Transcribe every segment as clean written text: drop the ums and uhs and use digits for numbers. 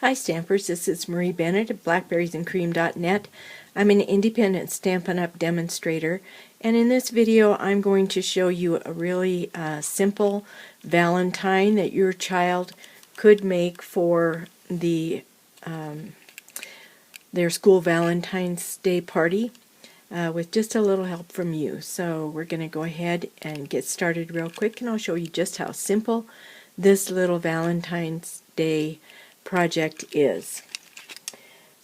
Hi Stampers, this is Marie Bennett of blackberriesandcream.net. I'm an independent Stampin' Up! Demonstrator, and in this video I'm going to show you a really simple Valentine that your child could make for their school Valentine's Day party with just a little help from you. So we're going to go ahead and get started real quick, and I'll show you just how simple this little Valentine's Day project is.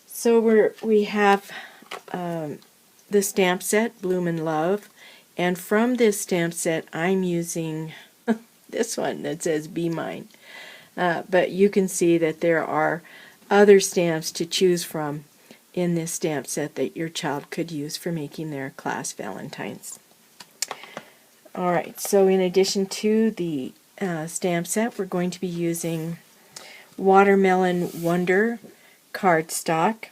So we have the stamp set Bloom and Love, and from this stamp set I'm using this one that says Be Mine, but you can see that there are other stamps to choose from in this stamp set that your child could use for making their class Valentines. Alright, so in addition to the stamp set, we're going to be using Watermelon Wonder cardstock,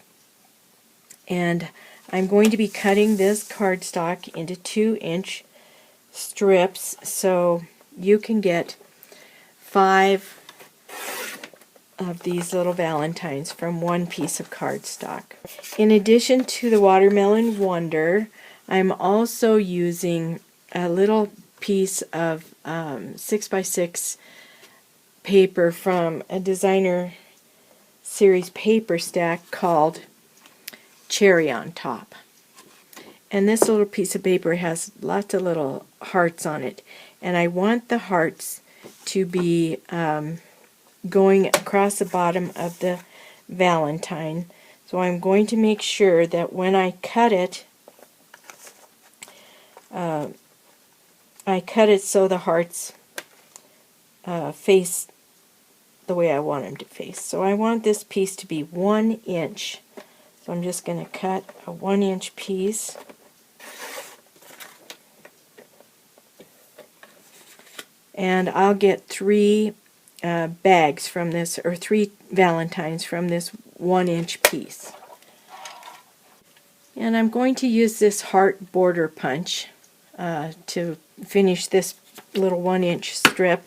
and I'm going to be cutting this cardstock into 2-inch strips so you can get 5 of these little Valentines from one piece of cardstock. In addition to the Watermelon Wonder, I'm also using a little piece of 6x6 paper from a designer series paper stack called Cherry on Top. And this little piece of paper has lots of little hearts on it, and I want the hearts to be going across the bottom of the Valentine. So I'm going to make sure that when I cut it so the hearts face the way I want them to face. So I want this piece to be 1 inch. So I'm just going to cut a 1-inch piece. And I'll get 3 bags from this, or 3 Valentines from this 1-inch piece. And I'm going to use this heart border punch to finish this little 1-inch strip.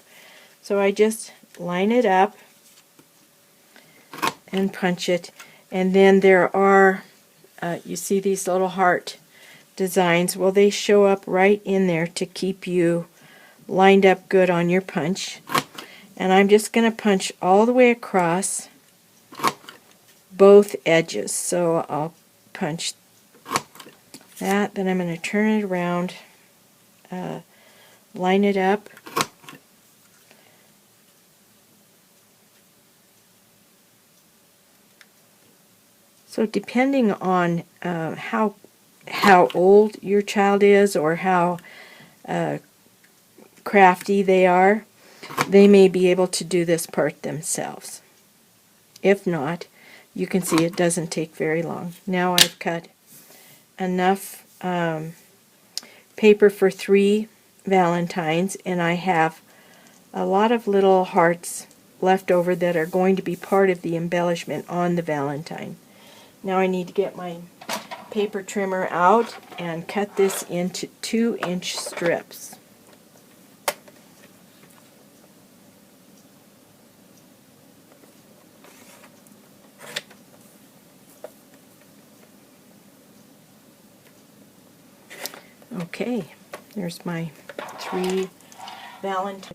So I just line it up and punch it, and then there are you see these little heart designs. Well, they show up right in there to keep you lined up good on your punch. And I'm just going to punch all the way across both edges. So I'll punch that, then I'm going to turn it around, line it up, so depending on how old your child is or how crafty they are, they may be able to do this part themselves. If not, you can see it doesn't take very long. Now I've cut enough paper for 3 Valentines, and I have a lot of little hearts left over that are going to be part of the embellishment on the Valentine. Now I need to get my paper trimmer out and cut this into 2-inch strips. Okay, there's my 3 Valentines.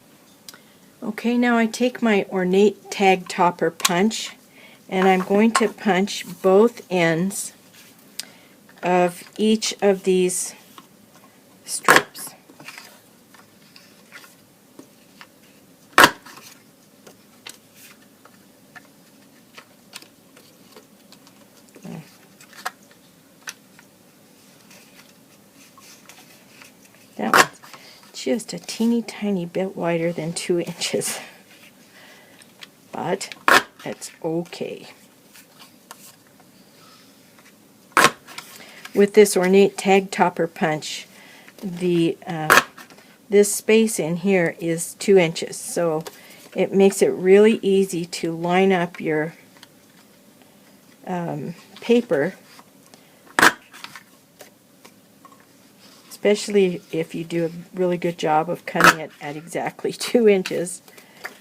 Okay, now I take my ornate tag topper punch, and I'm going to punch both ends of each of these strips. That one's just a teeny tiny bit wider than 2 inches, but that's okay. With this ornate tag topper punch, this space in here is 2 inches, so it makes it really easy to line up your paper, especially if you do a really good job of cutting it at exactly 2 inches.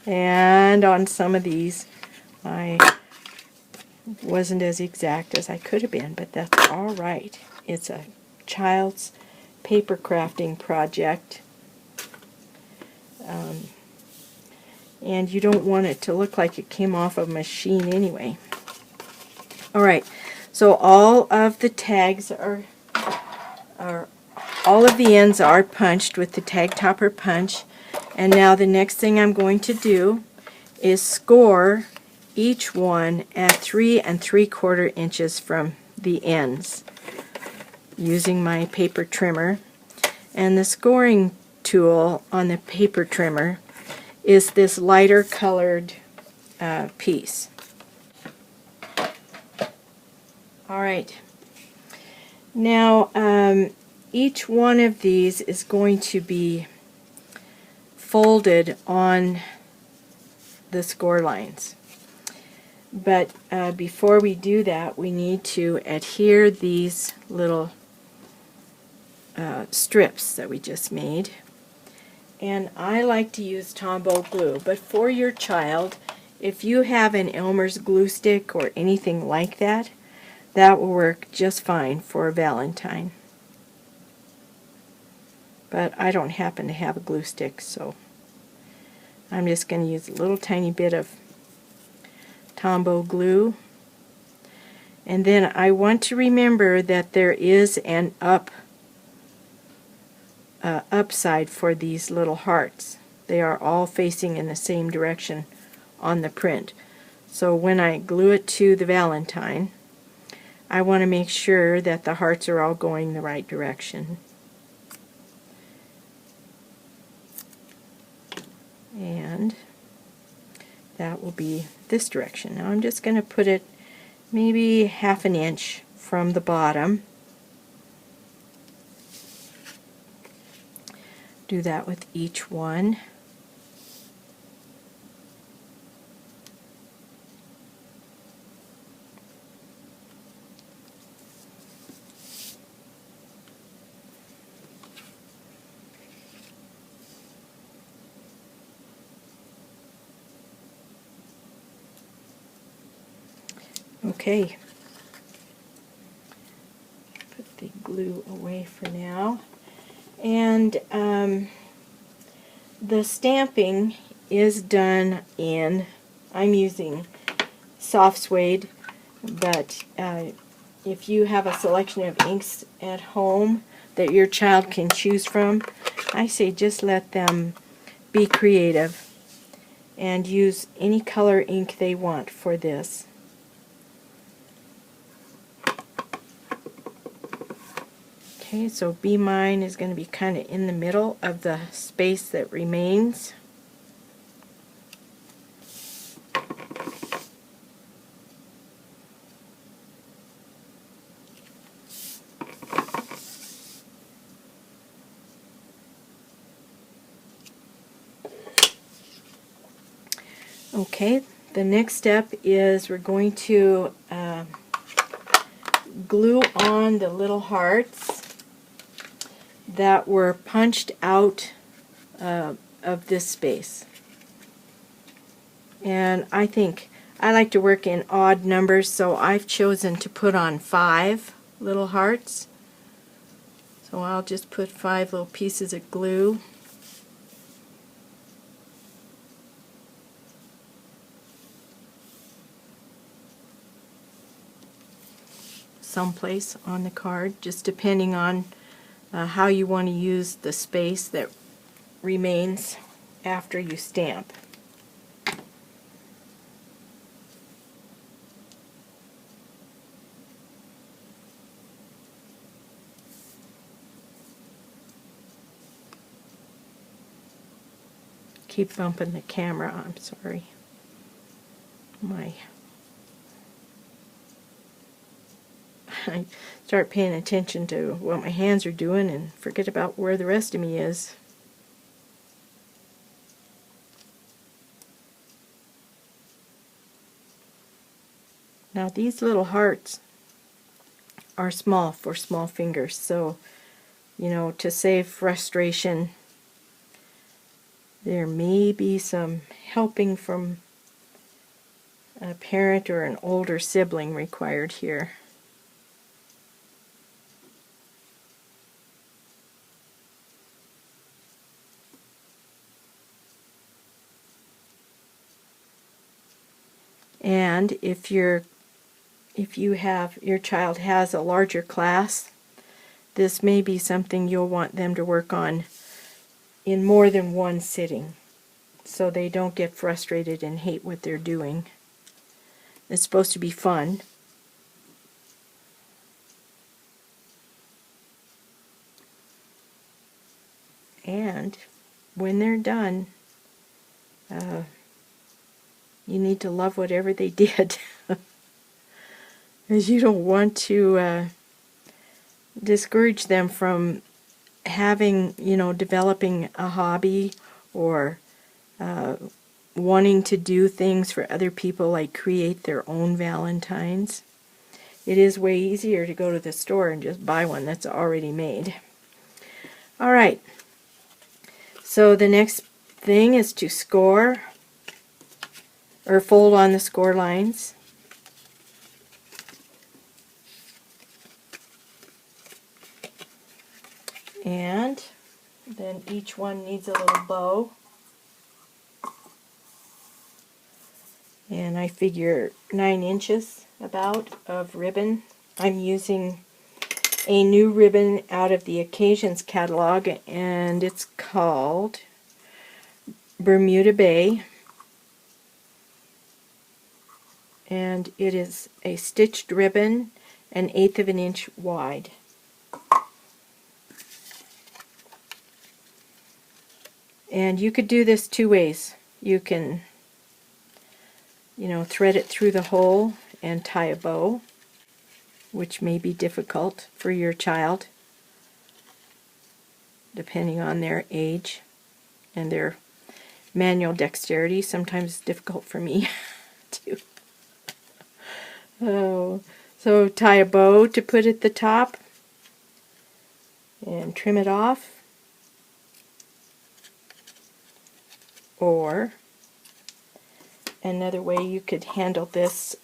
And on some of these I Wasn't as exact as I could have been, but that's all right. It's a child's paper crafting project. And you don't want it to look like it came off a machine anyway. Alright, so all of the tags are all of the ends are punched with the tag topper punch, and now the next thing I'm going to do is score each one at 3 3/4 inches from the ends using my paper trimmer. And the scoring tool on the paper trimmer is this lighter colored piece. Alright, now each one of these is going to be folded on the score lines. But before we do that, we need to adhere these little strips that we just made. And I like to use Tombow glue, but for your child, if you have an Elmer's glue stick or anything like that, that will work just fine for a Valentine. But I don't happen to have a glue stick, so I'm just going to use a little tiny bit of Tombow glue. And then I want to remember that there is an upside for these little hearts. They are all facing in the same direction on the print. So when I glue it to the Valentine, I want to make sure that the hearts are all going the right direction. And that will be this direction. Now I'm just going to put it maybe 1/2 inch from the bottom. Do that with each one. Okay, put the glue away for now. And the stamping is done in, I'm using soft suede, but if you have a selection of inks at home that your child can choose from, I say just let them be creative and use any color ink they want for this. Okay, so B mine is going to be kind of in the middle of the space that remains. Okay, the next step is we're going to glue on the little hearts that were punched out of this space. And I think I like to work in odd numbers, so I've chosen to put on 5 little hearts. So I'll just put 5 little pieces of glue. Someplace on the card, just depending on how you want to use the space that remains after you stamp. Keep bumping the camera, I'm sorry. I start paying attention to what my hands are doing and forget about where the rest of me is. Now these little hearts are small for small fingers, so you know, to save frustration, there may be some helping from a parent or an older sibling required here. And if your child has a larger class, this may be something you'll want them to work on in more than one sitting, so they don't get frustrated and hate what they're doing. It's supposed to be fun. And when they're done, you need to love whatever they did. Because you don't want to discourage them from having, developing a hobby or wanting to do things for other people, like create their own Valentines. It is way easier to go to the store and just buy one that's already made. All right, so the next thing is to score or fold on the score lines. And then each one needs a little bow. And I figure 9 inches about of ribbon. I'm using a new ribbon out of the Occasions catalog, and it's called Bermuda Bay. And it is a stitched ribbon, 1/8 of an inch wide. And you could do this 2 ways. You can, thread it through the hole and tie a bow, which may be difficult for your child, depending on their age and their manual dexterity. Sometimes it's difficult for me too. Oh, so tie a bow to put at the top and trim it off. Or another way you could handle this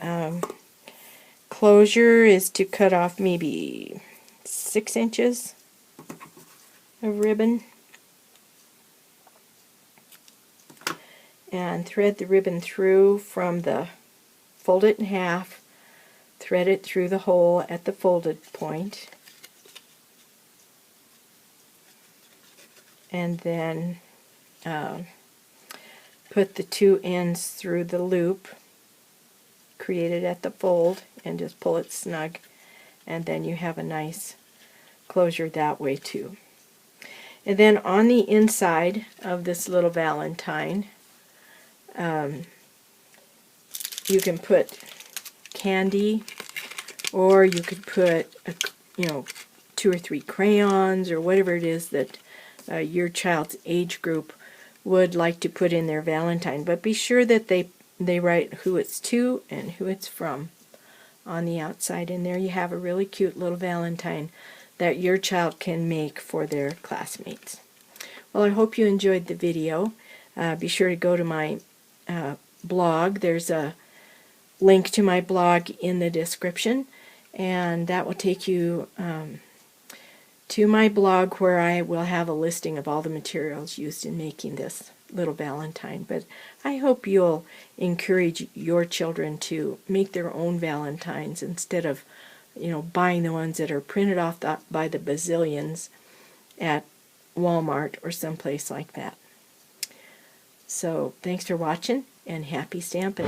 closure is to cut off maybe 6 inches of ribbon and thread the ribbon through from the, fold it in half, thread it through the hole at the folded point, and then put the 2 ends through the loop created at the fold and just pull it snug, and then you have a nice closure that way too. And then on the inside of this little Valentine, you can put candy, or you could put 2 or 3 crayons or whatever it is that your child's age group would like to put in their Valentine. But be sure that they write who it's to and who it's from on the outside. And there you have a really cute little Valentine that your child can make for their classmates. Well, I hope you enjoyed the video. Be sure to go to my blog. There's a link to my blog in the description, and that will take you to my blog, where I will have a listing of all the materials used in making this little Valentine. But I hope you'll encourage your children to make their own Valentines instead of buying the ones that are printed off by the bazillions at Walmart or someplace like that. So thanks for watching, and happy stamping.